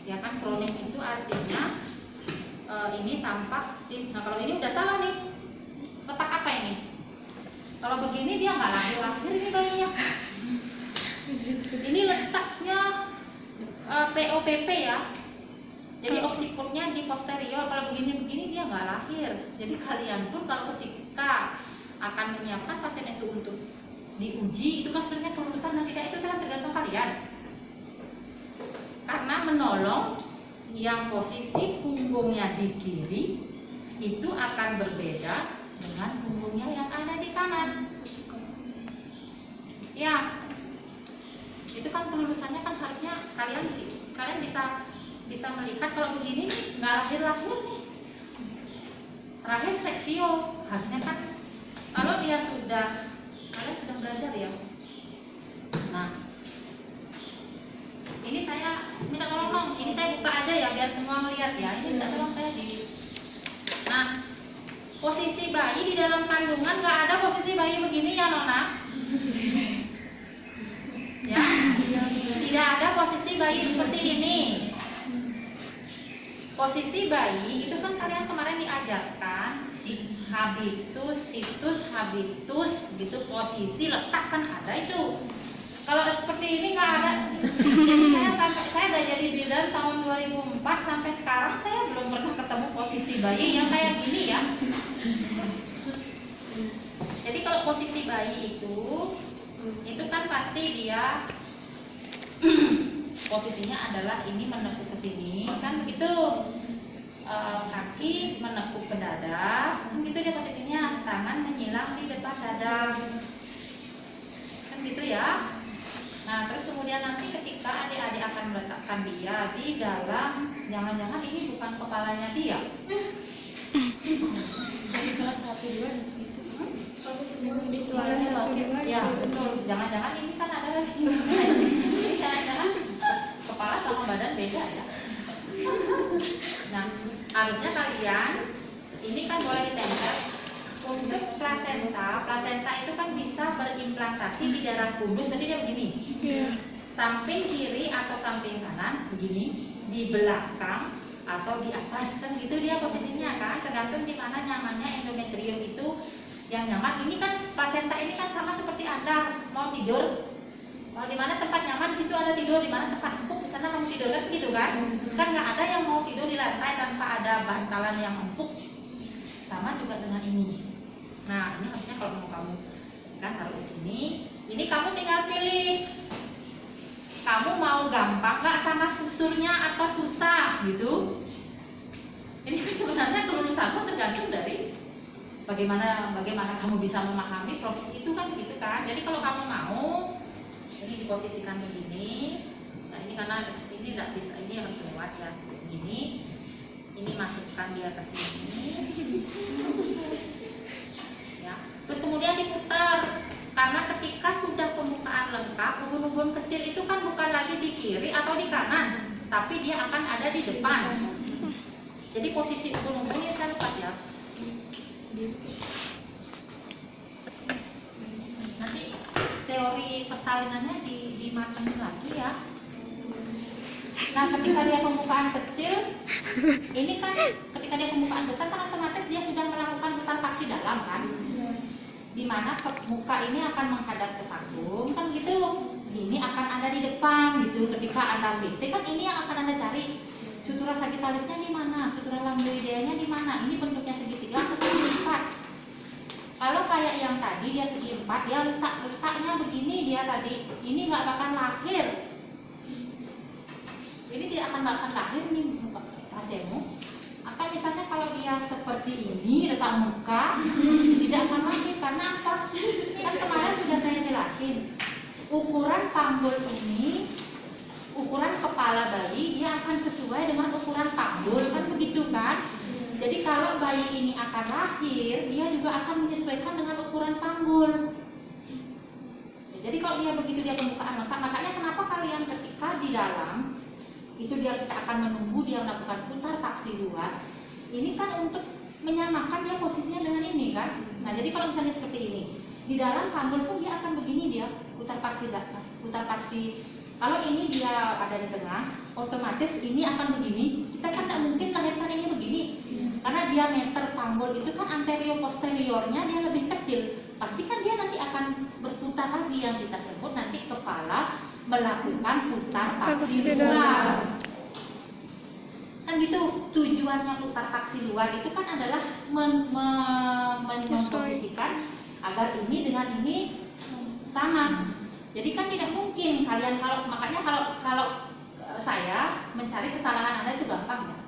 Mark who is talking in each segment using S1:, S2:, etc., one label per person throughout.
S1: Ya kan, kronik itu artinya ini tampak. Nah kalau ini udah salah nih. Letak apa ini? Kalau begini dia nggak lahir-lahir ini bayinya. Ini letaknya POPP ya. Jadi oksiputnya di posterior. Kalau begini-begini dia nggak lahir. Jadi kalian pun kalau ketika akan menyiapkan pasien itu untuk diuji, itu kan sebenarnya kelulusan dan tidak itu kan tergantung kalian. Karena menolong yang posisi punggungnya di kiri itu akan berbeda dengan punggungnya yang ada di kanan. Ya, itu kan kelulusannya kan harusnya kalian bisa melihat kalau begini nggak lahir-lahir nih. Terakhir seksio, harusnya kan kalau dia kalian sudah belajar ya. Nah, ini saya minta tolong dong, ini saya buka aja ya biar semua melihat ya. Ini minta tolong saya di. Nah, posisi bayi di dalam kandungan nggak ada posisi bayi begini ya Nona. Ya, tidak ada posisi bayi seperti ini. Posisi bayi itu kan kalian kemarin diajarkan situs habitus gitu, posisi letak kan ada itu. Kalau seperti ini nggak ada. Jadi saya udah jadi bidan tahun 2004 sampai sekarang saya belum pernah ketemu posisi bayi yang kayak gini ya. Jadi kalau posisi bayi itu kan pasti dia posisinya adalah ini menekuk ke sini kan begitu, kaki menekuk ke dada kan gitu dia posisinya, tangan menyilang di depan dada kan gitu ya. Nah terus kemudian nanti ketika adik-adik akan meletakkan dia di dalam, jangan-jangan ini bukan kepalanya dia.
S2: Jadi kelas 1-2 itu
S1: ya betul, jangan-jangan ini kan ada lagi. Jangan-jangan kepala sama badan beda ya. Nah harusnya kalian ini kan boleh ditempel. Untuk plasenta itu kan bisa berimplantasi di darah kudus, berarti dia begini. Samping kiri atau samping kanan begini, di belakang atau di atas kan gitu dia posisinya kan, tergantung di mana nyamannya endometrium itu yang nyaman. Ini kan plasenta ini kan sama seperti Anda mau tidur, di mana tempat nyaman di situ ada tidur, di mana tempat empuk di sana kamu tidur kan begitu kan? Kan nggak ada yang mau tidur di lantai tanpa ada bantalan yang empuk. Sama juga dengan ini. Nah ini harusnya kalau mau kamu kan taruh di sini. Ini kamu tinggal pilih. Kamu mau gampang nggak sama susurnya atau susah gitu? Ini kan sebenarnya kelulusanmu tergantung dari bagaimana kamu bisa memahami proses itu kan begitu kan. Jadi kalau kamu mau ini diposisikan begini, nah ini karena ini tidak bisa, ini harus lewat ya begini, ini masukkan dia ke sini ya, terus kemudian diputar. Karena ketika sudah pembukaan lengkap, ubun-ubun kecil itu kan bukan lagi di kiri atau di kanan, tapi dia akan ada di depan. Jadi posisi ubun-ubun ini saya lupa ya. Nanti teori persalinannya dimatengin lagi ya. Nah ketika dia pembukaan kecil, ini kan ketika dia pembukaan besar kan otomatis dia sudah melakukan putaran dalam kan, dimana muka ini akan menghadap ke sanggung kan gitu, ini akan ada di depan gitu. Ketika Anda VT kan ini yang akan Anda cari, sutura sagitalisnya di mana, sutura lambdoideanya di mana, ini bentuknya segitiga atau segi empat. Kalau kayak yang tadi dia segi empat, dia letaknya begini, dia tadi ini nggak bakal lahir. Ini dia akan lahir nih muka pasienmu. Atau misalnya kalau dia seperti ini letak muka, tidak akan lahir. Karena apa? Kan kemarin sudah saya jelasin, ukuran panggul ini, ukuran kepala bayi dia akan sesuai dengan ukuran panggul kan begitu kan. Jadi kalau bayi ini akan lahir, dia juga akan menyesuaikan dengan ukuran panggul. Jadi kalau dia begitu dia pembukaan lengkap, makanya kenapa kalian ketika di dalam itu kita akan menunggu dia melakukan putar paksi luar. Ini kan untuk menyamakan dia posisinya dengan ini kan. Nah jadi kalau misalnya seperti ini, di dalam panggul pun dia akan begini, dia putar paksi Kalau ini dia ada di tengah, otomatis ini akan begini. Kita kan tidak mungkin melahirkan ini begini, karena diameter panggul itu kan anterior posteriornya dia lebih kecil. Pasti kan dia nanti akan berputar lagi, yang kita sebut nanti kepala melakukan putar paksi luar. Kan gitu, tujuannya putar paksi luar itu kan adalah memposisikan agar ini dengan ini sama. Jadi kan tidak mungkin kalian makanya kalau saya mencari kesalahan Anda itu gampang ya.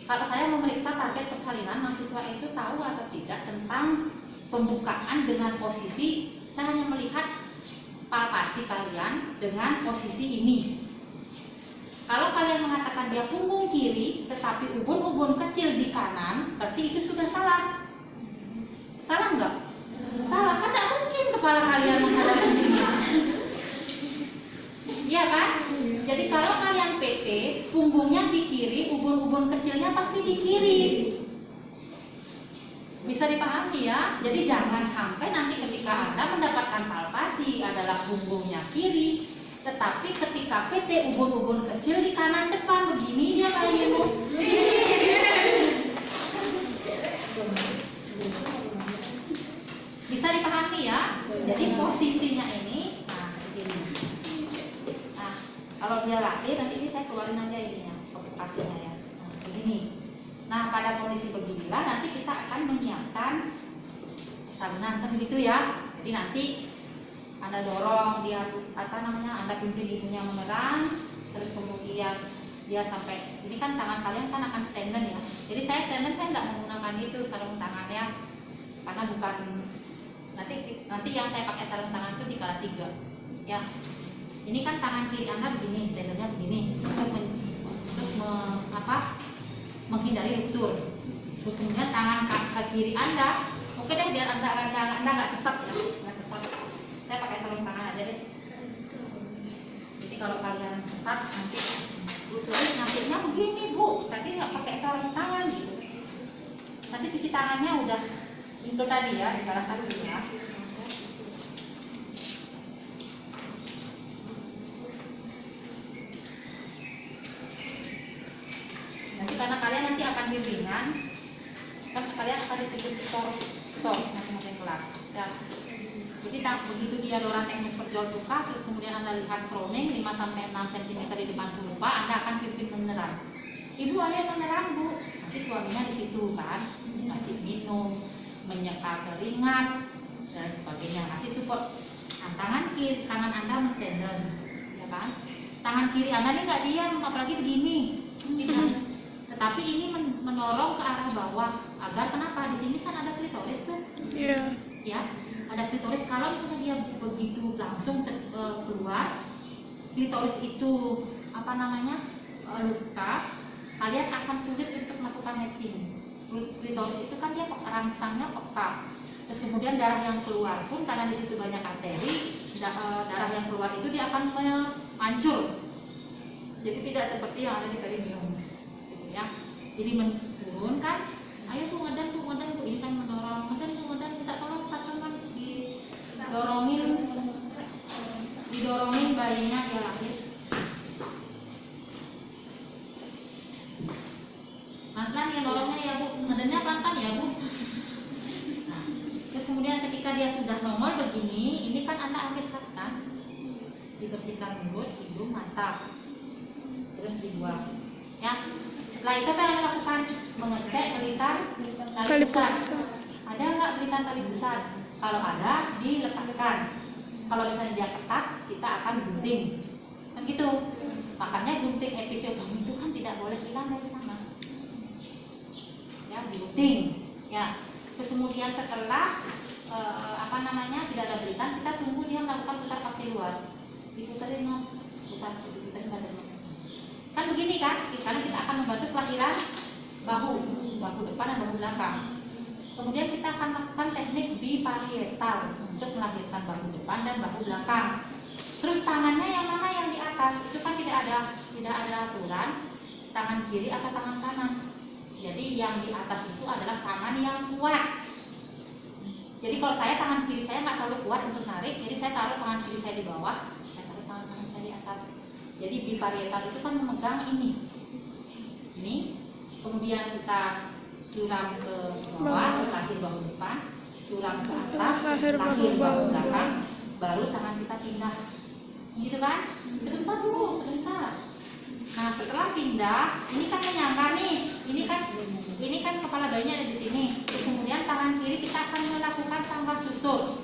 S1: Kalau saya memeriksa target persalinan, mahasiswa itu tahu atau tidak tentang pembukaan dengan posisi, saya hanya melihat palpasi kalian dengan posisi ini. Kalau kalian mengatakan dia punggung kiri, tetapi ubun-ubun kecil di kanan, berarti itu sudah salah. Salah nggak? Salah, kan tidak mungkin kepala kalian menghadap ke sini. Iya kan? Jadi kalau kalian PT, punggungnya di kiri, ubun-ubun kecilnya pasti di kiri. Bisa dipahami ya? Jadi jangan sampai nanti ketika Anda mendapatkan palpasi adalah punggungnya kiri, tetapi ketika PT ubun-ubun kecil di kanan depan, begini dia kalian. Bisa dipahami ya? Jadi posisinya ini, nah begini. Nah, kalau dia laki, nanti ini saya keluarin aja ininya, kakinya ya. Nah, begini. Nah, pada kondisi beginilah nanti kita akan menyiapkan persalinan kan gitu ya. Jadi nanti Anda dorong dia Anda pimpin ibunya memerang, terus kemudian dia sampai ini kan tangan kalian kan akan standen ya. Jadi saya standen saya tidak menggunakan itu sarung tangannya karena bukan nanti yang saya pakai sarung tangan itu di kala 3 ya. Ini kan tangan kiri Anda begini, standarnya begini untuk menghindari ruptur. Terus kemudian tangan kiri Anda, oke deh biar Anda nggak sesat ya, nggak sesat. Saya pakai sarung tangan aja deh. Jadi kalau kalian sesat nanti Bu Suri nasibnya begini Bu, tadi nggak pakai sarung tangan gitu. Nanti cuci tangannya udah itu tadi ya, di kala 1 ya. Nanti karena kalian nanti akan bimbingan, kan kalian akan dituntut tutor masing-masing kelas. Ya. Jadi begitu dia dorang teknis perjual buka, terus kemudian Anda lihat crowning 5-6 cm di depan turupa, Anda akan pimpin menerang. Ibu ayo menerang Bu, nanti suaminya di situ kan, kasih minum, menyeka keringat dan sebagainya, kasih support. Tangan kiri kanan Anda mestenden, ya kan? Tangan kiri Anda ini nggak diam, apalagi begini, tetapi ini menolong ke arah bawah agar kenapa? Di sini kan ada klitoris tuh, ya, ada klitoris. Kalau misalnya dia begitu langsung keluar, klitoris itu luka, kalian akan sulit untuk melakukan netting. Klitoris itu kan dia rangsangnya peka. Terus kemudian darah yang keluar pun karena di situ banyak arteri, darah yang keluar itu dia akan hancur. Jadi tidak seperti yang ada di perineum, gitu ya. Jadi menurunkan, ayo Bu ngedan Bu, ini kan mendorong, ngedan kita tolong teman didorongin bayinya dia lahir. Pelan-pelan ya dorongnya ya Bu, ngedannya pelan-pelan ya Bu. Nah, terus kemudian ketika dia sudah normal begini, ini kan Anda ambil tas kan, dibersihkan mulut, hidung, mata, terus dibuang. Ya, setelah itu apa yang Anda lakukan? Mengecek melintang tali pusat. Ada nggak melintang tali pusat? Kalau ada, dilepaskan. Kalau misalnya dia ketat, kita akan gunting. Kan gitu. Makanya gunting episiotomi itu kan tidak boleh hilang dari sana. Ya, digunting. Ya. Terus kemudian setelah tidak ada belitan, kita tunggu dia melakukan putar paksi luar. Diputerin diputerin badan. Kan begini kan? Karena kita akan membantu kelahiran bahu depan dan bahu belakang. Kemudian kita akan melakukan teknik biparietal untuk melahirkan bahu depan dan bahu belakang. Terus tangannya yang mana yang di atas? Itu kan tidak ada aturan tangan kiri atau tangan kanan. Jadi yang di atas itu adalah tangan yang kuat. Jadi kalau saya tangan kiri saya nggak terlalu kuat untuk narik, jadi saya taruh tangan kiri saya di bawah, saya taruh tangan dari atas. Jadi biparietal itu kan memegang ini, kemudian kita curam ke bawah, lahir bahu depan, curam ke atas, lahir bahu belakang, baru tangan kita pindah, gitu kan? Sebentar dulu, sebentar. Nah setelah pindah, ini kan menyangka nih, ini kan kepala bayinya ada di sini. Terus kemudian tangan kiri kita akan melakukan sangkar susur.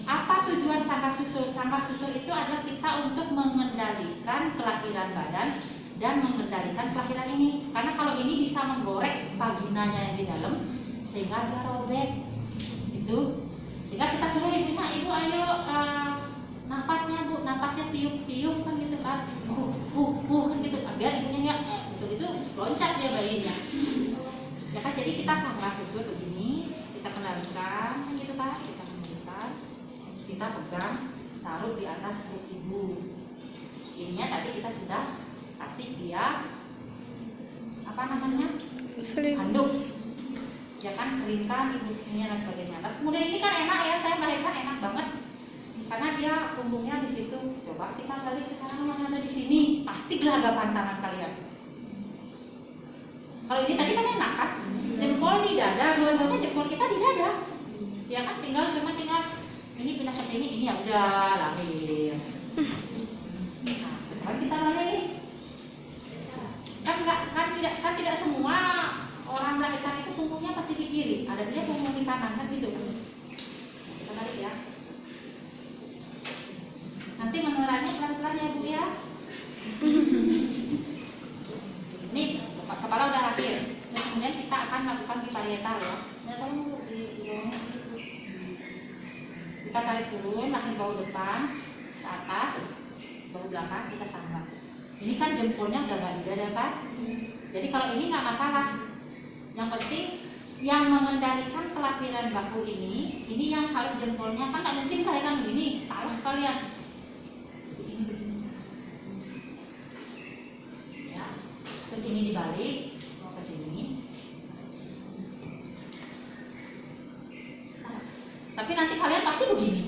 S1: Apa tujuan sangkar susur? Sangkar susur itu adalah kita untuk mengendalikan kelahiran badan dan mengendalikan kelahiran ini. Karena kalau ini bisa menggorek vaginanya yang di dalam sehingga dia robek. Itu. Sehingga kita suruh ibu ayo nafasnya Bu, nafasnya tiup-tiup kan gitu kan. Kan gitu. Biar ibunya ya itu loncat dia bayinya. Ya kan, jadi kita sangkar susur begini, kita kendalikan gitu kan, kita pegang, taruh di atas perut ibu. Ininya tadi kita sudah kasih dia apa namanya, handuk, ya kan, keringkan ibunya dan sebagainya. Terus kemudian ini kan enak ya, saya melahirkan enak banget karena dia punggungnya di situ. Coba kita balik sekarang yang ada di sini, pasti gelagapan tangan kalian. Kalau ini tadi kan enak kan, jempol di dada, dua-duanya jempol kita di dada, ya kan, tinggal ini pindah ke sini, ini ya udah lahir. Nah, sekarang kita balik. Kan tidak semua orang melahirkan itu punggungnya pasti di kiri, ada saja punggung di kanan kan gitu. Kita balik ya. Nanti menerannya pelan-pelan ya Bu ya. Ini kepala udah lahir. Terus kemudian kita akan melakukan biparietal ya. Ya tolong Bu di bawahnya. Kita tarik turun, lahir bahu depan ke atas, bahu belakang kita sangga. Ini kan jempolnya udah nggak di dada kan? Jadi kalau ini nggak masalah. Yang penting yang mengendalikan kelahiran bahu ini yang harus jempolnya, kan nggak mungkin melahirkan begini, salah kalian. Begini. Ya. Terus ini dibalik mau ke sini. Tapi nanti kalian pasti begini.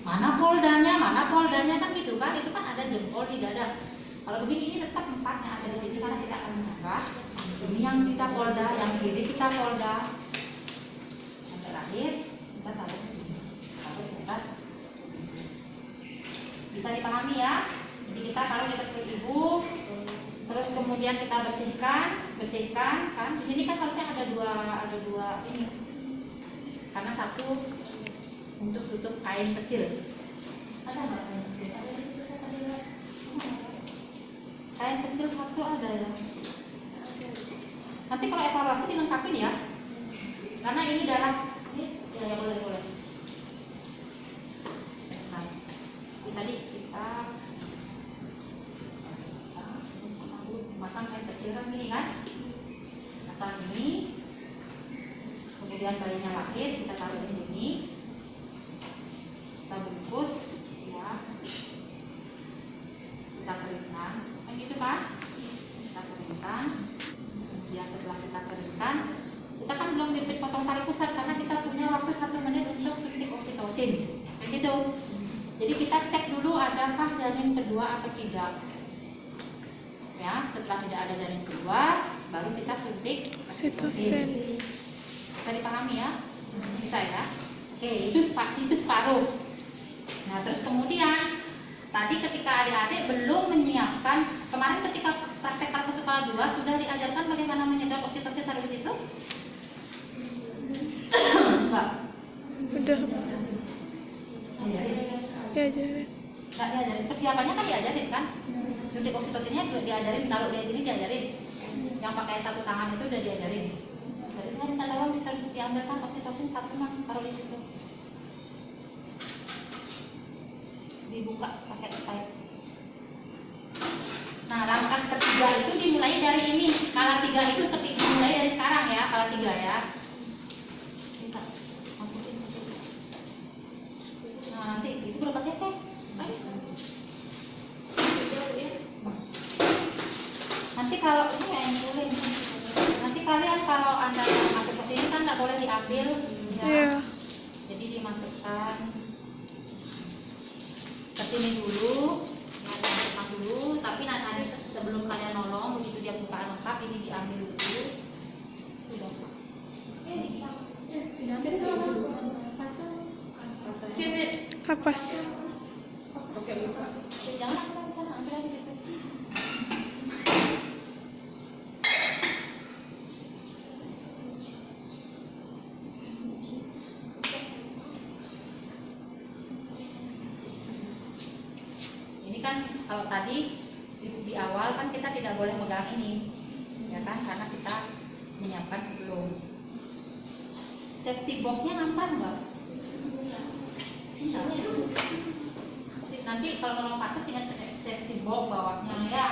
S1: Mana poldanya kan gitu kan? Itu kan ada jempol di dada. Kalau begini ini tetap empatnya ada di sini karena kita akan menjaga. Ini yang kita polda, yang kiri kita polda. Yang terakhir kita taruh di atas. Bisa dipahami ya? Jadi kita taruh di atas perut ibu. Terus kemudian kita bersihkan kan? Di sini kan harusnya ada dua ini. Karena satu untuk tutup kain kecil. Ada nggak kain kecil? Kain kecil satu ada ya. Nanti kalau evaluasi dilengkapin ya. Karena ini darah ini ya boleh. Nah, ini tadi kita masang kain kecil kan gini kan? Masang ini. Kemudian bayinya lahir, kita taruh di sini, kita bungkus, ya, kita keringkan, kan gitu kan? Kita keringkan, ya setelah kita keringkan, kita kan belum potong tali pusat karena kita punya waktu 1 menit untuk suntik oksitosin, kan gitu. Jadi kita cek dulu adakah janin kedua atau tidak. Ya, setelah tidak ada janin kedua, baru kita suntik oksitosin. Bisa dipahami ya? Bisa ya? Oke, itu separuh. Nah, terus kemudian tadi ketika adik-adik belum menyiapkan, kemarin ketika praktek kelas 1 kelas 2 sudah diajarkan bagaimana menyedot oksitosin taruh di situ? Enggak?
S3: Udah.
S1: Diajarin?
S3: Diajarin.
S1: Enggak diajarin. Persiapannya kan diajarin kan? Suntik oksitosinnya diajarin, taruh di sini diajarin. Yang pakai satu tangan itu udah diajarin. Jadi saya minta tolong bisa diambilkan oksitosin satu mah, taruh di situ. Dibuka pakai pipe. Nah, langkah ketiga itu dimulai dari ini. Kala 3 itu dimulai dari sekarang ya, kala 3 ya. Kita masukin. Nah, nanti itu berapa cc? Nanti kalau ini yang boleh. Nanti kalian kalau Anda masuk ke sini kan nggak boleh diambil ya.
S3: Yeah.
S1: Jadi dimasukkan ke sini dulu. dulu, tapi nanti sebelum kalian nolong, begitu dia buka lengkap, ini diambil dulu. Sudah.
S3: Kapas.
S1: Jangan aku sana, ambil lagi gitu. Ini kan kalau tadi di awal kan kita tidak boleh megang ini, ya kan, karena kita menyiapkan sebelum. Safety box-nya nampak nggak? Nanti kalau nolong patus ingat safety box bawahnya ya.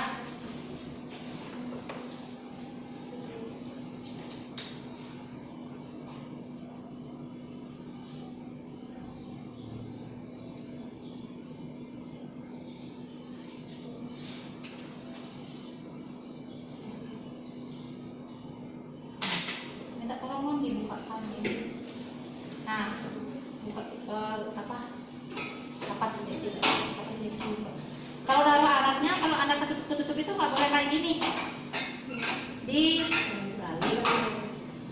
S1: Minta tolong dong dibukakan ini. Nah, buka kapas ini. Kalau naruh alatnya, kalau anda ketutup itu nggak boleh kayak gini, di balik,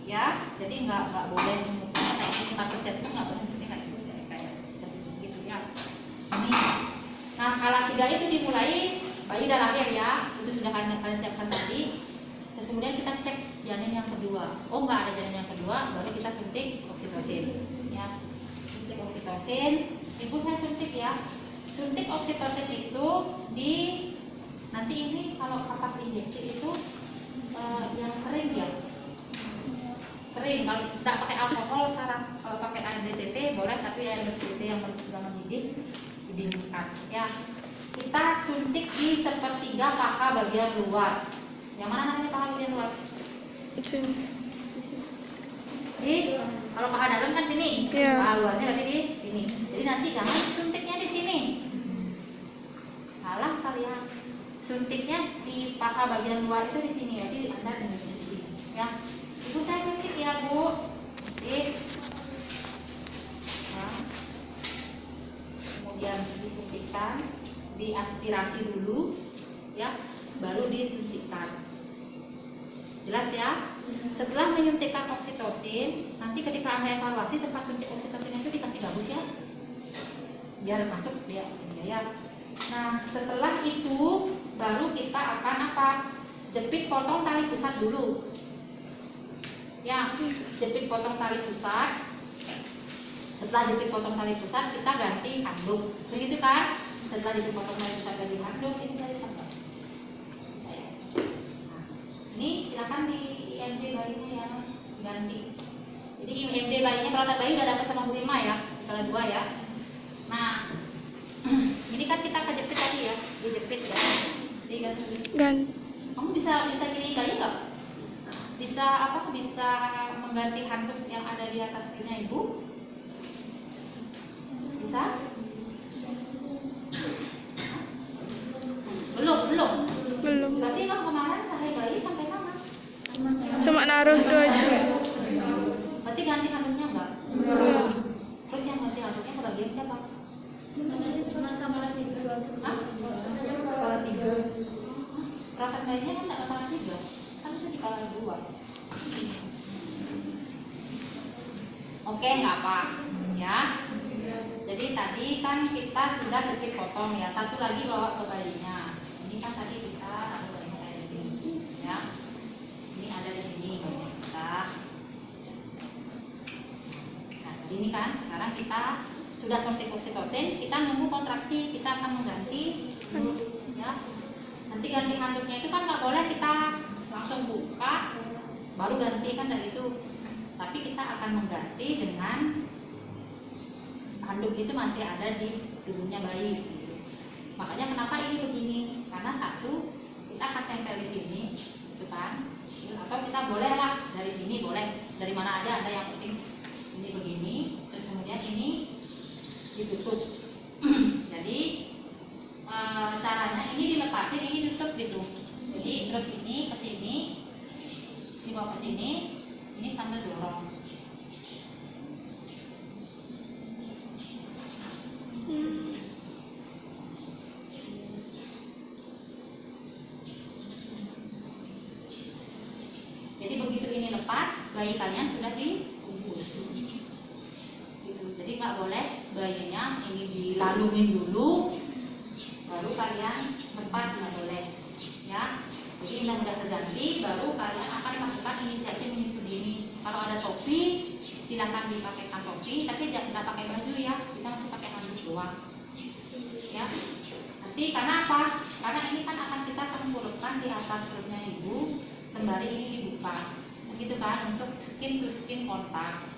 S1: ya. Jadi nggak boleh kayak gini, patus set itu nggak boleh kayak gitu ya. Ini. Nah, alat 3 itu dimulai bayi udah lahir ya, itu sudah kalian siapkan tadi. Terus kemudian kita cek janin yang kedua. Oh, nggak ada janin yang kedua, baru kita suntik oksitosin. Ya, suntik oksitosin. Ibu saya suntik ya. Suntik oksitosin itu di nanti ini kalau kapas injeksi itu yang kering ya. Kering, kalau tidak pakai alkohol saraf. Kalau pakai air DTT boleh, tapi air DTT yang sudah mendidih didinginkan. Ya, kita suntik di sepertiga paha bagian luar. Yang mana namanya paha bagian luar? Di kalau paha dalam kan sini,
S3: Iya.
S1: paha luarnya berarti di sini. Jadi nanti jangan suntiknya di sini. Salah kalian. Suntiknya di paha bagian luar itu di sini. Jadi Anda di sini. Ya. Ibu saya suntik ya, Bu. Nah. Kemudian disuntikkan, diaspirasi dulu, ya, baru disuntikkan. Jelas ya? Setelah menyuntikkan oksitosin, nanti ketika Anda evaluasi tempat suntik oksitosin itu dikasih gabus ya, biar masuk dia ya. Nah, setelah itu baru kita akan apa? Jepit potong tali pusat dulu. Ya, jepit potong tali pusat. Setelah jepit potong tali pusat, kita ganti handuk. Begitu kan? Setelah jepit potong tali pusat ganti handuk, ini tali pasang. Ini silakan di IMD bayinya ya, ganti. Jadi IMD bayinya, perawatan bayi udah dapat sama Bu Irma ya, kalau 2 ya. Nah, ini kan kita kejepit tadi ya, dijepit ya. Diganti. Kamu bisa gini bayi nggak? Bisa apa? Bisa mengganti handuk yang ada di atas pinya ibu? Bisa? Belum. Berarti kalau kemarin pakai bayi sampai mana?
S3: Cuma naruh itu aja.
S1: Berarti ganti handuknya enggak? Terus yang ganti handuknya ke bagian siapa? Kepala 3. Perawatan bayinya kan enggak kepala 3. Kan itu di kepala 2. Oke, enggak apa. Ya. Jadi tadi kan kita sudah jepit potong ya. Satu lagi bawa ke bayinya. Ini kan tadi kita ada bayinya kayak gini, ya. Ini ada di sini bayinya kita. Nah, jadi ini kan sekarang kita sudah suntik oksitosin, kita nunggu kontraksi, kita akan mengganti handuk, ya. Nanti ganti handuknya itu kan nggak boleh kita langsung buka baru ganti kan dari itu. Tapi kita akan mengganti dengan handuk itu masih ada di tubuhnya bayi. Makanya kenapa ini begini? Karena satu, kita akan tempel di sini, gitu kan? Atau kita boleh lah dari sini, boleh dari mana aja, ada yang penting ini begini. Terus kemudian ini ditutup. Jadi caranya ini dilepasin, ini ditutup gitu. Jadi terus ini ke sini, dibawa ke sini, ini sambil dorong. pas bayi kalian sudah dibungkus. Gitu. Jadi nggak boleh bayinya ini dilalungin dulu, baru kalian lepas, nggak boleh. Ya. Jadi ini udah terganti, baru kalian akan lakukan inisiasi menyusui ini. Kalau ada topi, silakan dipakaikan topi, tapi tidak pakai baju ya, kita masih pakai handuk doang. Ya. Nanti karena apa? Karena ini kan akan kita tengkurupkan di atas perutnya ibu, sembari ini dibuka, begitu kan, untuk skin to skin kontak.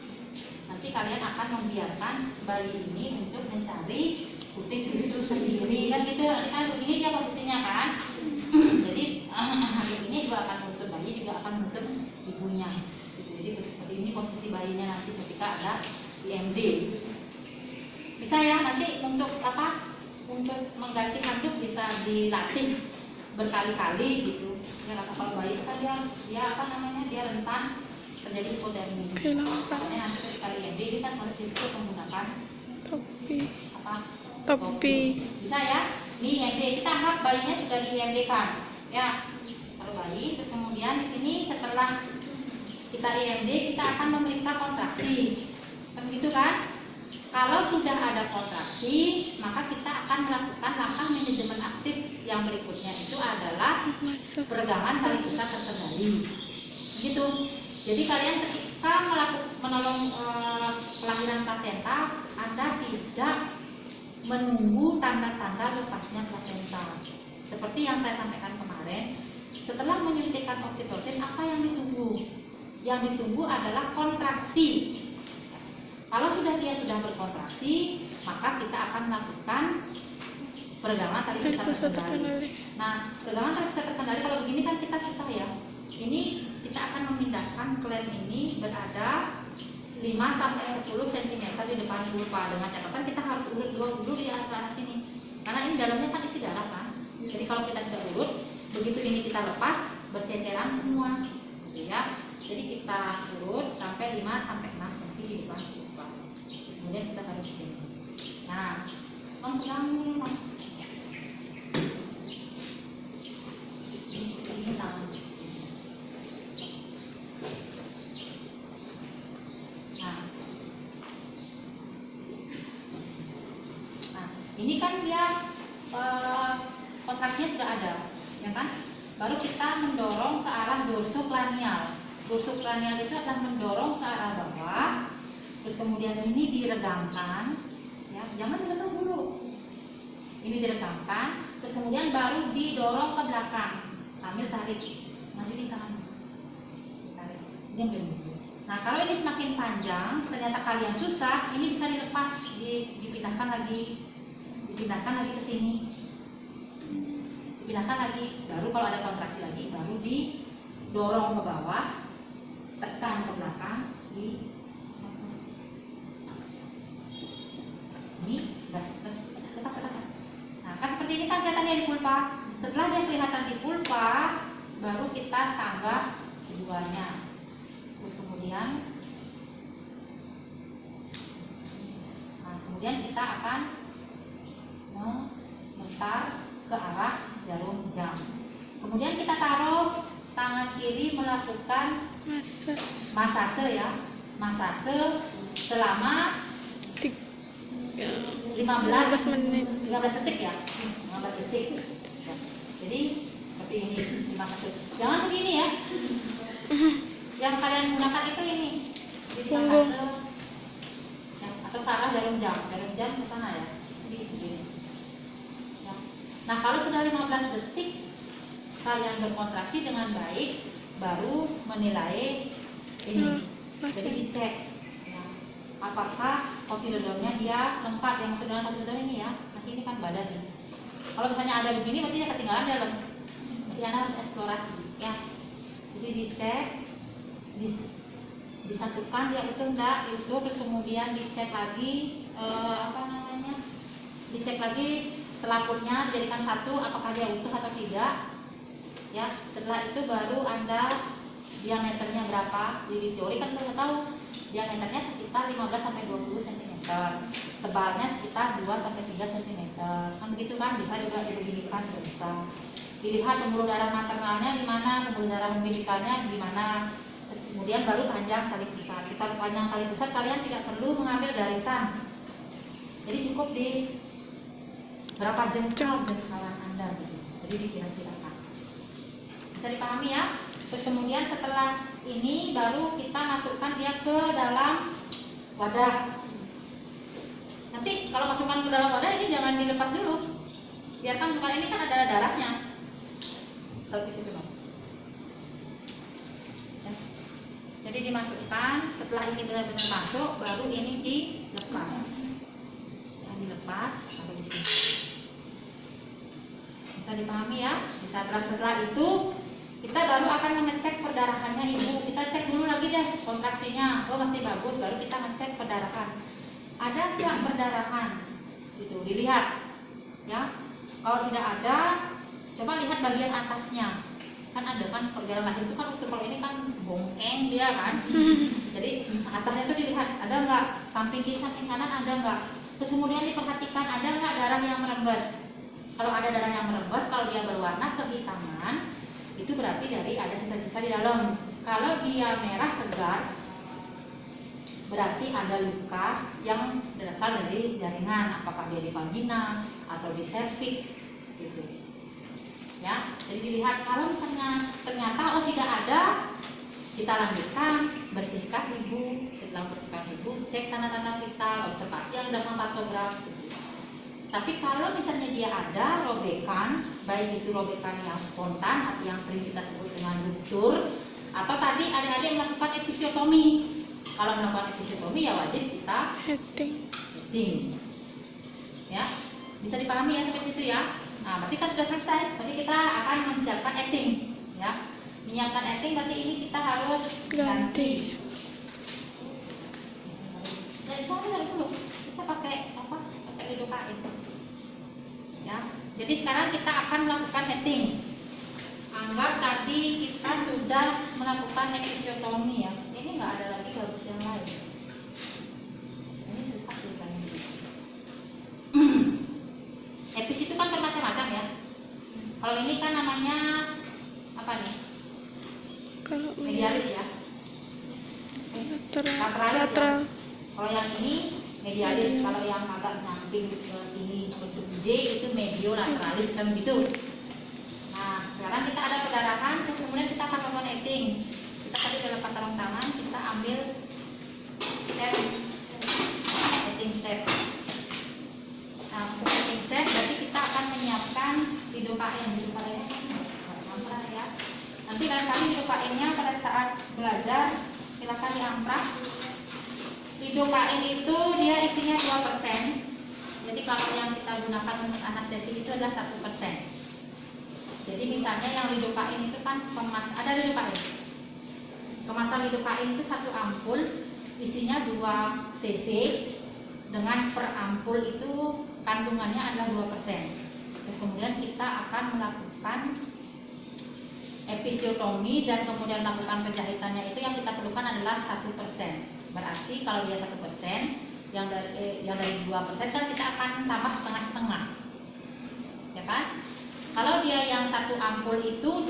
S1: Nanti kalian akan membiarkan bayi ini untuk mencari putih susu sendiri, kan gitu. Nanti kan begini dia posisinya kan. Jadi ini juga akan menutup bayi, juga akan menutup ibunya. Jadi seperti ini posisi bayinya nanti ketika ada IMD. Bisa ya nanti untuk apa? Untuk mengganti handuk bisa dilatih berkali-kali gitu. Ya kalau bayi itu kan dia apa namanya? Dia rentan terjadi hipotermi. Makanya nanti ketika IMD ini kan harus itu menggunakan
S3: topi.
S1: Bisa ya? Ini IMD, kita anggap bayinya sudah di IMD kan? Ya. Kalau bayi, terus kemudian di sini setelah kita IMD kita akan memeriksa kontraksi. Kan gitu kan? Kalau sudah ada kontraksi, maka kita akan melakukan langkah manajemen aktif yang berikutnya itu adalah peregangan tali pusat terkendali. Gitu. Jadi kalian ketika menolong kelahiran plasenta, Anda tidak menunggu tanda-tanda lepasnya plasenta. Seperti yang saya sampaikan kemarin, setelah menyuntikkan oksitosin, apa yang ditunggu? Yang ditunggu adalah kontraksi. Kalau dia sudah berkontraksi, maka kita akan melakukan peregangan tali pusat terkendali. Nah, peregangan tali pusat terkendali kalau begini kan kita susah ya. Ini kita akan memindahkan klem ini berada 5-10 cm di depan vulva, dengan catatan kita harus urut dulu di arah sini. Karena ini dalamnya kan isi darah kan. Jadi kalau kita tidak urut, begitu ini kita lepas berceceran semua. Gitu ya. Jadi kita urut sampai 5-6 cm di depan vulva. Kemudian kita taruh di sini. Nah, pegang ini. Ini tangan. Ini kan dia kontraksinya sudah ada, ya kan? Baru kita mendorong ke arah dorsokranial. Dorsokranial itu adalah mendorong ke arah bawah, terus kemudian ini diregangkan, ya, jangan diregang dulu. Ini diregangkan, terus kemudian baru didorong ke belakang sambil tarik, majuin tangan, tarik, diam. Nah, kalau ini semakin panjang, ternyata kalian susah, ini bisa dilepas, dipindahkan lagi ke sini, dipindahkan lagi, baru kalau ada kontraksi lagi, baru didorong ke bawah, tekan ke belakang, ini udah tetap. Nah, kan seperti ini kan kelihatannya di vulva. Setelah dia kelihatan di vulva, baru kita sanggah keduanya. Terus kemudian kita akan memutar ke arah jarum jam. Kemudian kita taruh tangan kiri melakukan masase ya, masase selama 15 menit, 15 detik ya, 15 detik. Jadi seperti ini masase. Jangan begini ya. Yang kalian gunakan itu ini. Jadi masase ya, atau salah jarum jam ke sana ya. Jadi begini. Ya. Nah, kalau sudah 15 detik kalian berkontraksi dengan baik, baru menilai ini. Jadi dicek ya, apakah kotilodonnya dia lengkap, yang maksud dengan kotilodon ini ya. Nanti ini kan badan nih. Kalau misalnya ada begini berarti dia ketinggalan dalam. Berarti Anda harus eksplorasi ya. Jadi dicek, disatukan dia utuh enggak itu, terus kemudian dicek lagi dicek lagi selaputnya dijadikan satu, apakah dia utuh atau tidak ya. Setelah itu baru Anda diameternya berapa. Di teori kan kita tahu diameternya sekitar 15-20 cm, tebalnya sekitar 2-3 cm kan begitu kan. Bisa juga dibeginikan, bisa dilihat pembuluh darah maternalnya di mana, pembuluh darah umbilikalnya di mana. Terus kemudian baru panjang kali pusat. Kita panjang kali pusat, kalian tidak perlu mengambil garisan. Jadi cukup di berapa jengkalan Anda gitu. Jadi dikira-kirakan. Bisa dipahami ya? Terus kemudian setelah ini baru kita masukkan dia ke dalam wadah. Nanti kalau masukkan ke dalam wadah ini jangan dilepas dulu. Biarkan, karena ini kan ada darahnya. Stop di situ, Bang. Ya. Jadi dimasukkan, setelah ini benar-benar masuk, baru ini dilepas. Ya, dilepas sampai di sini. Bisa dipahami ya? Bisa. Setelah itu kita baru akan mengecek perdarahannya ibu. Kita cek dulu lagi deh kontraksinya. Oh masih bagus, baru kita ngecek perdarahan. Ada nggak perdarahan? Itu dilihat, ya. Kalau tidak ada, coba lihat bagian atasnya. Kan ada kan perjalanan lahir itu kan kalau ini kan bongkeng dia kan. Jadi atasnya itu dilihat ada nggak, samping kiri samping kanan ada nggak. Terus kemudian diperhatikan ada nggak darah yang merembes. Kalau ada darah yang merembes, kalau dia berwarna kehitaman, itu berarti dari ada sisa-sisa di dalam. Kalau dia merah segar, berarti ada luka yang berasal dari jaringan, apakah dia di vagina atau di serviks, gitu. Ya, jadi dilihat. Kalau misalnya ternyata tidak ada, kita lanjutkan bersihkan ibu. Setelah bersihkan ibu, cek tanda-tanda vital, observasi yang sudah mempartograf. Tapi kalau misalnya dia ada robekan, baik itu robekan yang spontan atau yang sering kita sebut dengan ruptur, atau tadi adik-adik melakukan episiotomi. Kalau melakukan episiotomi ya wajib kita heading. Ya, bisa dipahami ya seperti itu ya. Nah, berarti kan sudah selesai. Berarti kita akan menyiapkan heading, ya. Menyiapkan heading berarti ini kita harus ganti. Dan dari dulu kita pakai apa? Pakai lidocain. Ya. Jadi sekarang kita akan melakukan heading. Anggap tadi kita sudah melakukan episiotomi ya. Ini nggak ada lagi gabus yang lain. Ini susah tulisannya. Epis itu kan bermacam-macam ya. Kalau ini kan namanya apa nih?
S3: Kalau
S1: Medialis ya. Lateralis ya. Kalau yang ini medialis. Kalau yang agak nyamping ke sini bentuk J itu mediolateraalis kan gitu. Nah, sekarang kita ada perdarahan, terus kemudian kita akan melakukan heading. Kita tadi udah lepas sarung tangan, kita ambil set, heading set. Nah, untuk heading set berarti kita akan menyiapkan lidocain. Ya. Nanti lain kali lidocainnya pada saat belajar silakan diamprak. Lidocain itu dia isinya 2%. Jadi kalau yang kita gunakan untuk anestesi itu adalah 1%. Jadi misalnya yang lidocain itu kan ada lidocain. Kemasan lidocain itu 1 ampul isinya 2 cc dengan per ampul itu kandungannya adalah 2%. Terus kemudian kita akan melakukan episiotomi dan kemudian melakukan penjahitannya itu yang kita perlukan adalah 1%. Berarti kalau dia 1%, yang dari 2% kan kita akan tambah setengah-setengah. Ya kan? Kalau dia yang 1 ampul itu 2%,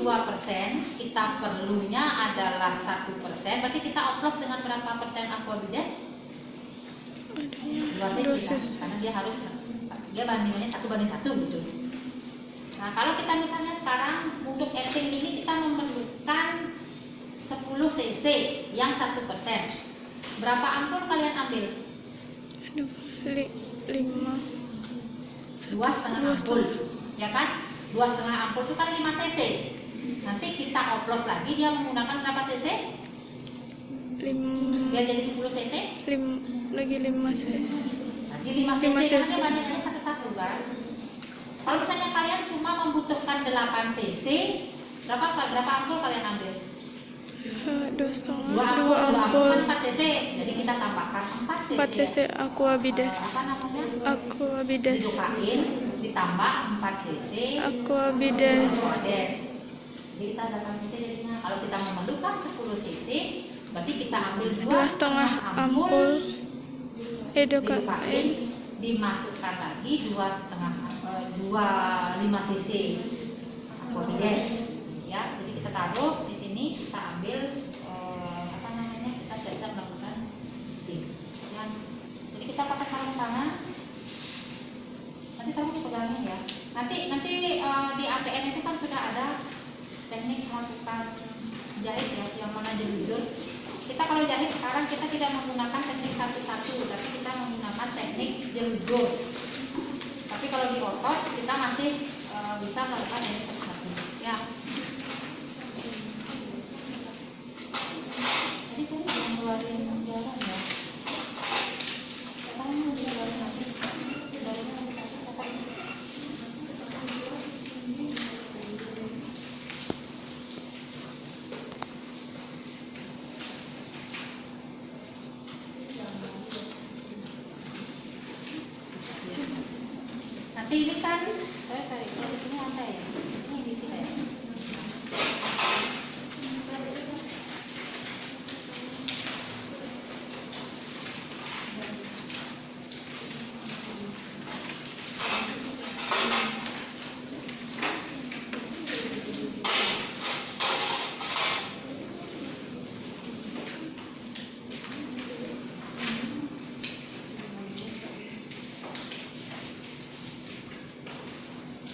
S1: kita perlunya adalah 1%. Berarti kita oplos dengan berapa persen aquabides? 2 cc kan? Karena dia bandingannya 1:1 gitu. Nah, kalau kita misalnya sekarang untuk heading ini kita memerlukan 10 cc yang 1%. Berapa ampul kalian ambil?
S3: 5.
S1: 2,5 ampul, ya kan? 2,5 ampul itu kan 5 cc. Nanti kita oplos lagi, dia menggunakan berapa cc?
S3: 5.
S1: Dia jadi 10 cc?
S3: Lagi 5 cc.
S1: Lagi 5 cc, karena bandingannya 1:1 kan? Kalau misalnya kalian cuma membutuhkan 8 cc, berapa ampul kalian ambil?
S3: 2,5.
S1: 2 ampul kan 4 cc, jadi kita tambahkan 4
S3: cc aquabides.
S1: Apa namanya?
S3: Aquabides.
S1: Lidocain ditambah 4 cc
S3: aquabides.
S1: Jadi kita 8 cc jadinya. Kalau kita memerlukan 10 cc, berarti kita ambil
S3: 2,5 ampul
S1: lidocain, dimasukkan lagi 5 cc aquabides. Ya, jadi kita taruh di sini, kita ambil KPN itu kan sudah ada teknik melakukan jahit ya, yang mana jelujur. Kita kalau jahit sekarang kita tidak menggunakan teknik satu-satu, tapi kita menggunakan teknik jelujur. Tapi kalau di otot kita masih bisa melakukan teknik satu-satu. Ya. Jadi saya mau ngeluarin jalan ya. Sekarang mau ngeluarin nanti. Nanti ini kan saya kalau ini ada ya, ini di sini ya.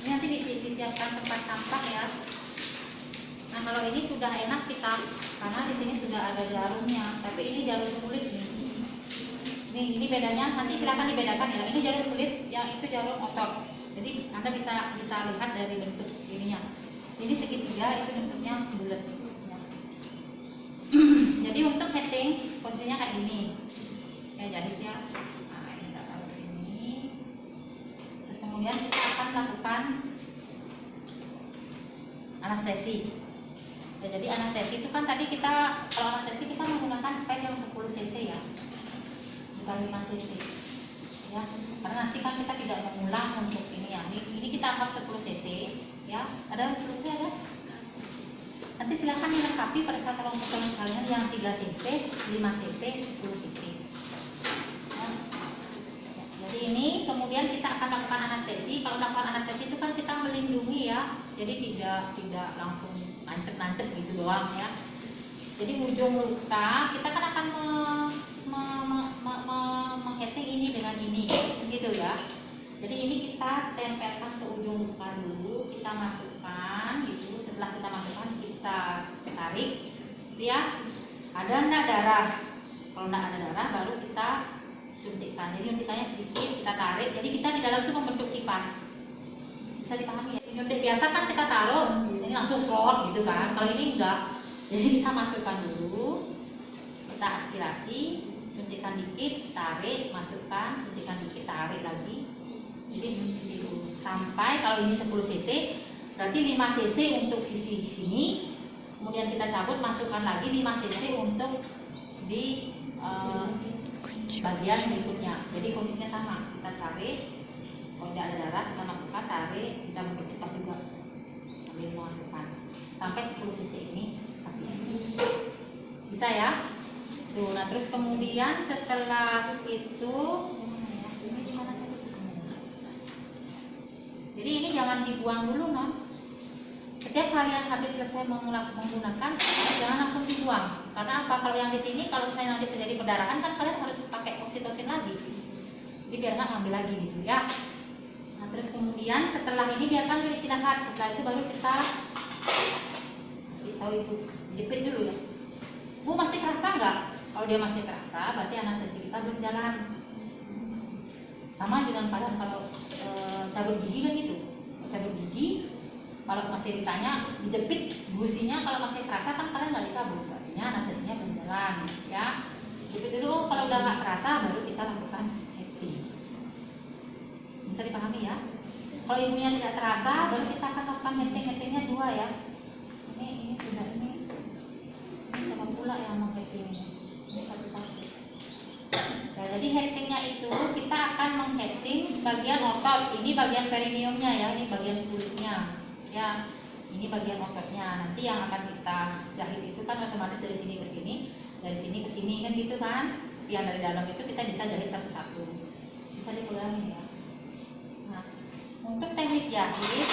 S1: Ini nanti disiapkan tempat sampah ya. Nah kalau ini sudah enak kita, karena di sini sudah ada jarumnya. Tapi ini jarum kulit nih. Ini bedanya. Nanti silakan dibedakan ya. Ini jarum kulit, yang itu jarum otot. Jadi Anda bisa lihat dari bentuk ininya. Ini segitiga, itu bentuknya bulat. Ya. Jadi untuk heading posisinya kayak gini. Kayak jahit ya. Nah ini kita taruh di sini. Terus kemudian kita akan lakukan anestesi. Ya, jadi anestesi itu kan tadi kita, kalau anestesi kita menggunakan pad yang 10 cc ya, bukan 5 cc ya, karena nanti kan kita tidak mengulang untuk ini ya. Ini kita anggap 10 cc ya. Ada 10 cc ada? Nanti silahkan dilengkapi pada saat kalau untuk kalian yang 3 cc, 5 cc, 10 cc ya. Jadi ini kemudian kita akan lakukan anestesi. Kalau melakukan anestesi itu kan kita melindungi ya, jadi tidak langsung nancep gitu doang ya. Jadi ujung luka kita kan akan mengheting ini dengan ini gitu ya. Jadi ini kita tempelkan ke ujung luka dulu, kita masukkan gitu. Setelah kita masukkan kita tarik ya. Ada enggak darah? Kalau enggak ada darah baru kita suntikkan. Jadi suntikannya sedikit, kita tarik. Jadi kita di dalam itu membentuk kipas. Bisa dipahami ya? Nyuntik biasa kan kita taruh, ini langsung slot gitu kan. Kalau ini enggak. Jadi kita masukkan dulu, kita aspirasi, suntikan dikit, tarik, masukkan, suntikan dikit, tarik lagi. Jadi itu sampai kalau ini 10 cc, berarti 5 cc untuk sisi sini. Kemudian kita cabut, masukkan lagi 5 cc untuk di bagian berikutnya. Jadi kondisinya sama, kita tarik, kalau tidak ada darah kita masukkan, tarik, kita bentuk kipas juga sambil memasukkan sampai 10 cc ini habis. Bisa ya? Tuh, nah terus kemudian setelah itu ini gimana saya tutup? Jadi ini jangan dibuang dulu non. Setiap kalian habis selesai menggunakan, jangan langsung dibuang. Karena apa? Kalau yang di sini, kalau saya nanti terjadi perdarahan kan kalian harus pakai oksitosin lagi. Jadi biar nggak ngambil lagi gitu ya. Nah terus kemudian setelah ini biarkan dulu istirahat. Setelah itu baru kita kasih tahu ibu, jepit dulu ya. Bu masih kerasa nggak? Kalau dia masih terasa, berarti anestesi kita belum jalan. Sama dengan kalian kalau cabut gigi kan gitu. Cabut gigi, kalau masih ditanya dijepit gusinya, kalau masih terasa kan kalian nggak dicabut, artinya anestesinya belum jalan ya. Jepit dulu, kalau udah nggak terasa baru kita lakukan heading. Bisa dipahami ya? Kalau ibunya tidak terasa, baru kita akan lakukan heading. Headingnya 2 ya. Ini sudah ini siapa pula yang mau heading ini? Ini satu-satu. Nah, jadi headingnya itu kita akan mengheading bagian otot. Ini bagian perineumnya ya, ini bagian kulitnya. Ya, ini bagian ototnya. Nanti yang akan kita jahit itu kan otomatis dari sini ke sini, dari sini ke sini kan gitu kan. Yang dari dalam itu kita bisa jahit satu-satu. Bisa dipegangin ya. Nah, untuk teknik jahit,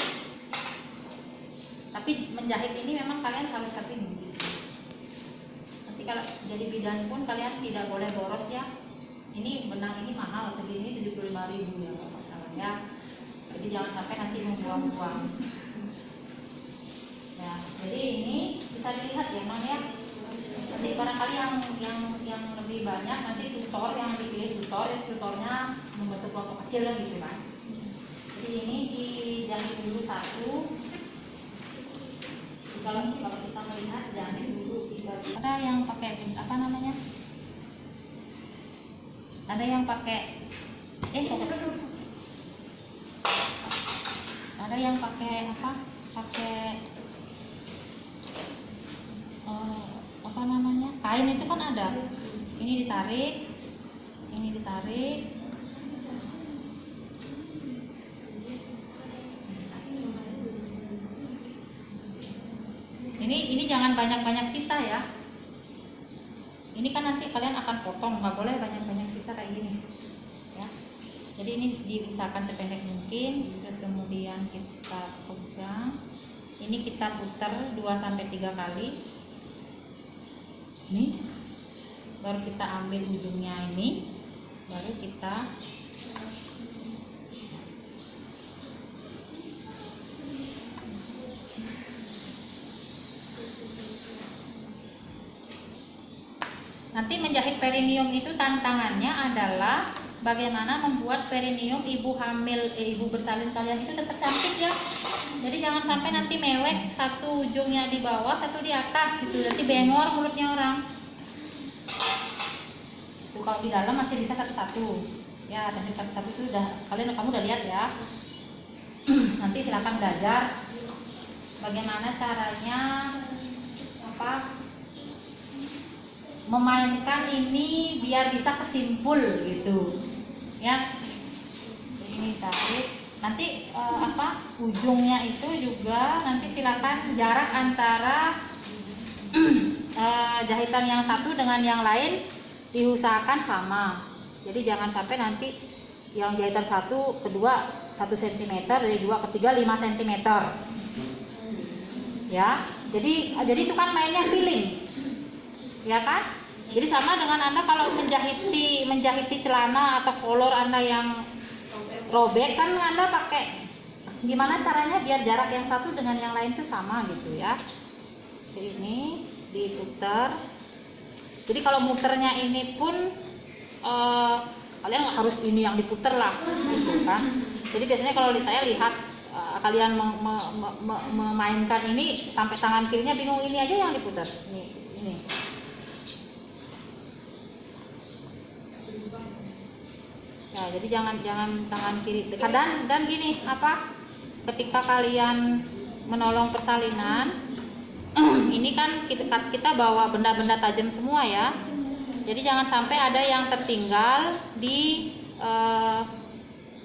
S1: tapi menjahit ini memang kalian harus sering gitu. Nanti kalau jadi bidan pun kalian tidak boleh boros ya. Ini benang ini mahal, segini 75.000 ya kalau salah ya. Jadi jangan sampai nanti membuang-buang. jadi ini bisa dilihat ya non ya. Nanti barangkali yang lebih banyak nanti tutor yang dipilih tutornya membentuk kelompok kecil kan gitu kan. Jadi ini dijahit dulu satu. Kalau kita melihat jahit dulu dibagi. Ada yang pakai apa namanya? Ada yang pakai ada yang pakai apa? Pakai apa namanya? Kain itu kan ada. Ini ditarik. Ini jangan banyak-banyak sisa ya. Ini kan nanti kalian akan potong, nggak boleh banyak-banyak sisa kayak gini. Ya. Jadi ini diusahakan sependek mungkin. Terus kemudian kita pegang. Ini kita putar 2-3 kali. Ini. Baru kita ambil ujungnya ini. Baru kita nanti menjahit perineum itu tantangannya adalah bagaimana membuat perineum ibu hamil, ibu bersalin kalian itu tetap cantik ya. Jadi jangan sampai nanti mewek, satu ujungnya di bawah, satu di atas gitu. Nanti bengor mulutnya orang. Tuh, kalau di dalam masih bisa satu-satu. Ya, nanti satu-satu sudah. Kamu udah lihat ya. Nanti silakan belajar bagaimana caranya memainkan ini biar bisa kesimpul gitu ya. Jadi ini tarik nanti ujungnya itu juga nanti silakan jarak antara jahitan yang satu dengan yang lain diusahakan sama. Jadi jangan sampai nanti yang jahitan satu kedua 1 cm, dari 2 ke 3 5 cm ya. Jadi itu kan mainnya feeling ya kan. Jadi sama dengan Anda kalau menjahiti celana atau kolor Anda yang robek kan Anda pakai gimana caranya biar jarak yang satu dengan yang lain itu sama gitu ya. Jadi ini diputar. Jadi kalau muternya ini pun kalian nggak harus ini yang diputer lah gitu kan. Jadi biasanya kalau saya lihat kalian memainkan ini sampai tangan kirinya bingung, ini aja yang diputar. Ini. Ya, jadi jangan tangan kiri. Dan gini, ketika kalian menolong persalinan, ini kan kita bawa benda-benda tajam semua ya. Jadi jangan sampai ada yang tertinggal di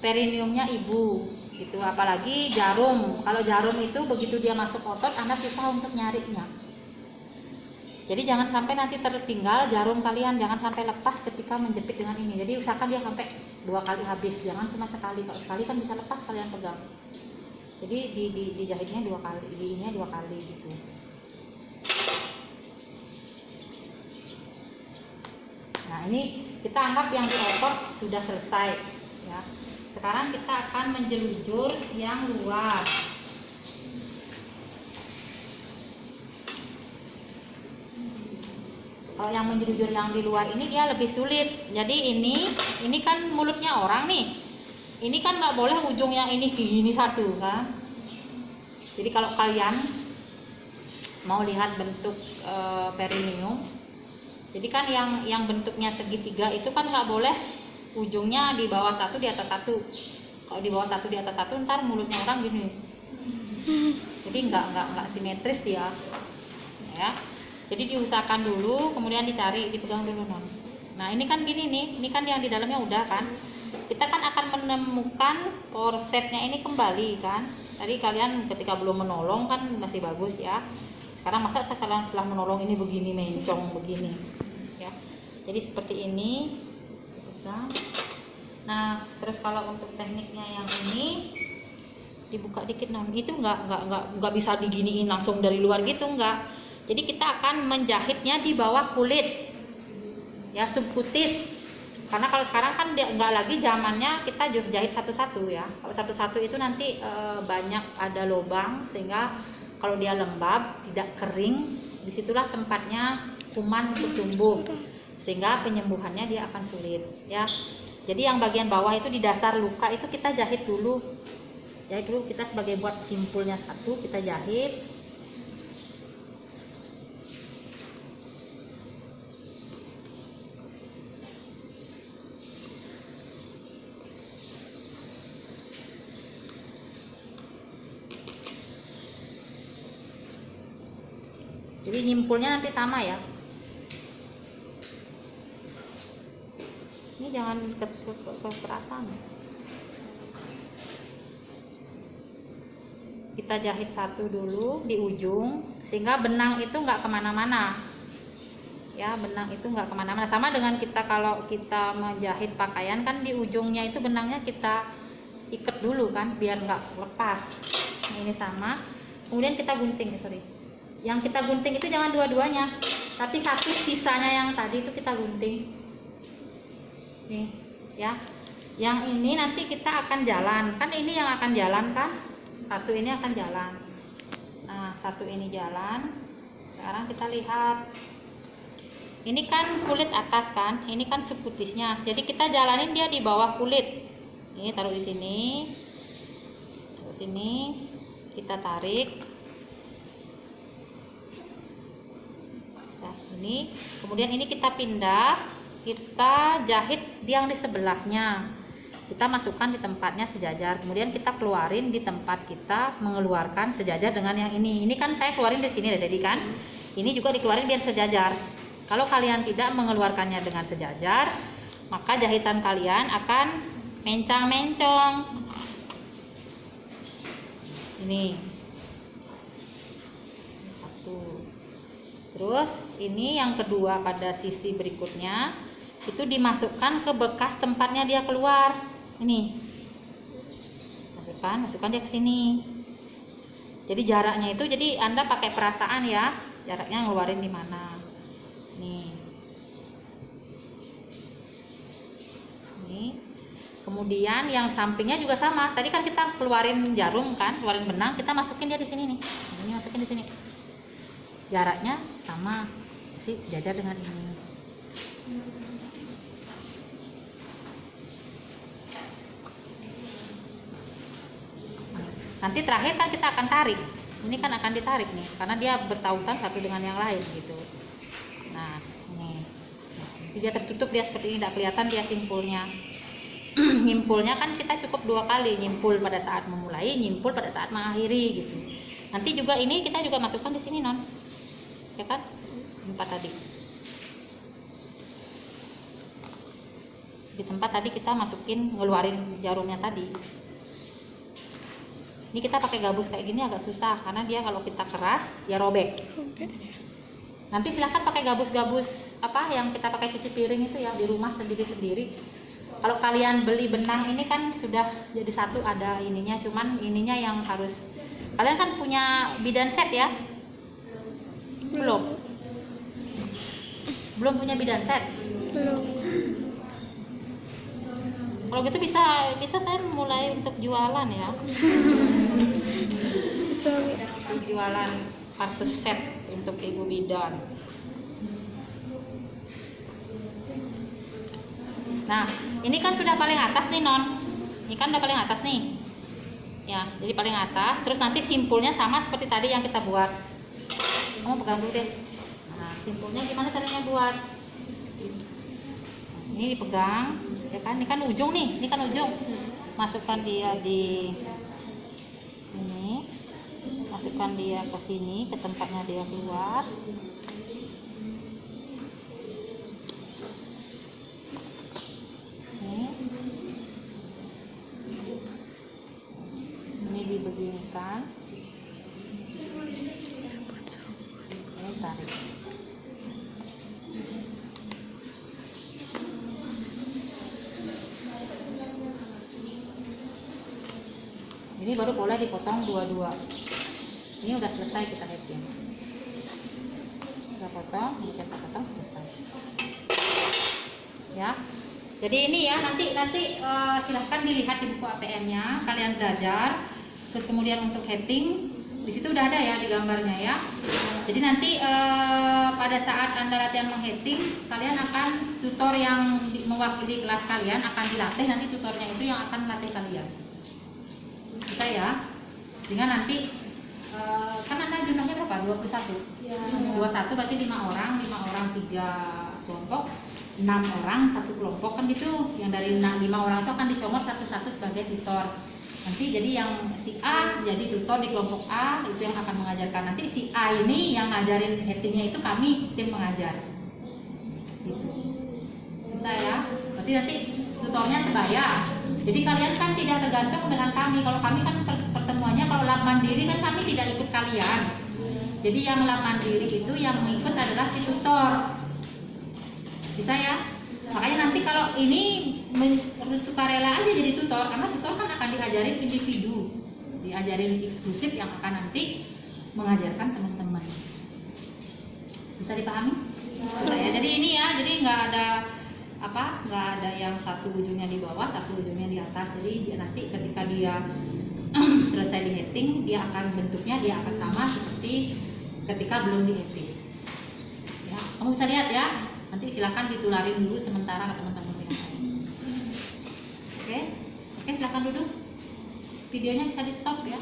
S1: perineumnya ibu gitu. Apalagi jarum. Kalau jarum itu begitu dia masuk otot, Anda susah untuk nyarinya. Jadi jangan sampai nanti tertinggal jarum kalian, jangan sampai lepas ketika menjepit dengan ini. Jadi usahakan dia sampai 2 kali habis, jangan cuma sekali. Kalau sekali kan bisa lepas kalian pegang. Jadi dijahitnya 2 kali, ininya 2 kali gitu. Nah ini kita anggap yang di otot sudah selesai ya. Sekarang kita akan menjelujur yang luar. Kalau yang menjelujur yang di luar ini dia lebih sulit. Jadi ini kan mulutnya orang nih. Ini kan nggak boleh ujungnya ini gini satu kan. Jadi kalau kalian mau lihat bentuk perineum, jadi kan yang bentuknya segitiga itu kan nggak boleh ujungnya di bawah satu di atas satu. Kalau di bawah satu di atas satu ntar mulutnya orang gini. Jadi nggak simetris dia. Ya. Jadi diusahakan dulu, kemudian dipegang dulu non. Nah ini kan gini nih, ini kan yang di dalamnya udah kan. Kita kan akan menemukan korsetnya ini kembali kan. Tadi kalian ketika belum menolong kan masih bagus ya. Sekarang masa sekarang setelah menolong ini begini mencong begini, ya. Jadi seperti ini. Dipegang. Nah terus kalau untuk tekniknya yang ini dibuka dikit non. Itu nggak bisa diginiin langsung dari luar gitu nggak. Jadi kita akan menjahitnya di bawah kulit, ya subkutis. Karena kalau sekarang kan nggak lagi zamannya kita jahit satu-satu ya. Kalau satu-satu itu nanti banyak ada lubang sehingga Kalau dia lembab, tidak kering, disitulah tempatnya kuman untuk tumbuh, sehingga penyembuhannya dia akan sulit ya. Jadi yang bagian bawah itu di dasar luka itu kita jahit dulu. Jahit dulu, kita sebagai buat simpulnya satu, kita jahit. Jadi nyimpulnya nanti sama ya. Ini jangan kekerasan. Kita jahit satu dulu di ujung, sehingga benang itu nggak kemana-mana. Ya, benang itu nggak kemana-mana. Sama dengan kita kalau kita menjahit pakaian kan di ujungnya itu benangnya kita ikat dulu kan, biar nggak lepas. Nah, ini sama. Kemudian kita gunting, sorry. Yang kita gunting itu jangan dua-duanya, tapi satu sisanya yang tadi itu kita gunting. Nih, ya. Yang ini nanti kita akan jalan. Kan ini yang akan jalan kan? Satu ini akan jalan. Nah, satu ini jalan. Sekarang kita lihat. Ini kan kulit atas kan? Ini kan subkutisnya. Jadi kita jalanin dia di bawah kulit. Ini taruh di sini. Taruh sini. Kita tarik. Ini, kemudian ini kita pindah, kita jahit yang di sebelahnya, kita masukkan di tempatnya sejajar, kemudian kita keluarin di tempat kita mengeluarkan sejajar dengan yang ini kan saya keluarin di sini jadi kan, ini juga dikeluarin biar sejajar. Kalau kalian tidak mengeluarkannya dengan sejajar, maka jahitan kalian akan mencang-mencong. Ini satu. Terus ini yang kedua pada sisi berikutnya itu dimasukkan ke bekas tempatnya dia keluar. Ini masukkan dia ke sini. Jadi jaraknya itu, jadi Anda pakai perasaan ya, jaraknya ngeluarin di mana. Nih. Ini. Kemudian yang sampingnya juga sama. Tadi kan kita keluarin jarum kan, keluarin benang, kita masukin dia di sini nih. Ini masukin di sini. Jaraknya sama, sih sejajar dengan ini. Nanti terakhir kan kita akan tarik. Ini kan akan ditarik nih, karena dia bertautan satu dengan yang lain gitu. Nah, ini. Jadi dia tertutup, dia seperti ini, tidak kelihatan dia simpulnya. Nyimpulnya kan kita cukup 2 kali, nyimpul pada saat memulai, nyimpul pada saat mengakhiri gitu. Nanti juga ini kita juga masukkan di sini non. Ya kan, 4 tadi di tempat tadi kita masukin, ngeluarin jarumnya tadi. Ini kita pakai gabus kayak gini agak susah karena dia kalau kita keras ya robek. Nanti silahkan pakai gabus-gabus apa yang kita pakai cuci piring itu ya di rumah sendiri-sendiri. Kalau kalian beli benang ini kan sudah jadi satu, ada ininya, cuman ininya yang harus, kalian kan punya bidan set ya? Belum punya bidan set?
S3: Belum.
S1: Kalau gitu bisa saya mulai untuk jualan ya. Si jualan partus set untuk ibu bidan. Nah, ini kan sudah paling atas nih non. Ini kan udah paling atas nih. Ya, jadi paling atas. Terus nanti simpulnya sama seperti tadi yang kita buat. Kamu pegang dulu deh. Nah, simpulnya gimana caranya buat? Ini dipegang, ya kan? Ini kan ujung nih, ini kan ujung. Masukkan dia di ini, masukkan dia ke sini, ke tempatnya dia keluar. Ini dibeginikan. Tarik. Ini baru boleh dipotong dua-dua. Ini udah selesai kita heading. Kita potong, selesai. Ya. Jadi ini ya, nanti silahkan dilihat di buku APN-nya, kalian belajar. Terus kemudian untuk heading, Di situ udah ada ya di gambarnya ya. Jadi nanti pada saat Anda latihan mengheading, kalian akan tutor yang mewakili kelas kalian akan dilatih, nanti tutornya itu yang akan melatih kalian. Bisa ya? Sehingga nanti kan Anda jumlahnya berapa? 21.
S2: Ya.
S1: 21 berarti 5 orang 3 kelompok, 6 orang 1 kelompok kan gitu. Yang dari 5 orang itu akan dicomot satu-satu sebagai tutor. Nanti jadi yang si A jadi tutor di kelompok A, itu yang akan mengajarkan. Nanti si A ini yang ngajarin headingnya itu kami tim pengajar. Gitu. Bisa ya? Berarti nanti tutornya sebaya. Jadi kalian kan tidak tergantung dengan kami. Kalau kami kan pertemuannya kalau lab mandiri kan kami tidak ikut kalian. Jadi yang lab mandiri itu yang mengikut adalah si tutor. Bisa ya? Makanya nanti kalau ini sukarela aja jadi tutor, karena tutor kan akan diajarin individu, diajarin eksklusif yang akan nanti mengajarkan teman-teman. Bisa dipahami? Bisa ya. Jadi ini ya, jadi nggak ada yang satu ujungnya di bawah, satu ujungnya di atas. Jadi nanti ketika dia selesai di heading, dia akan bentuknya dia akan sama seperti ketika belum di epis. Ya, kamu bisa lihat ya. Nanti silakan ditularin dulu sementara ke teman-teman yang lain. Oke, silakan duduk. Videonya bisa di stop ya.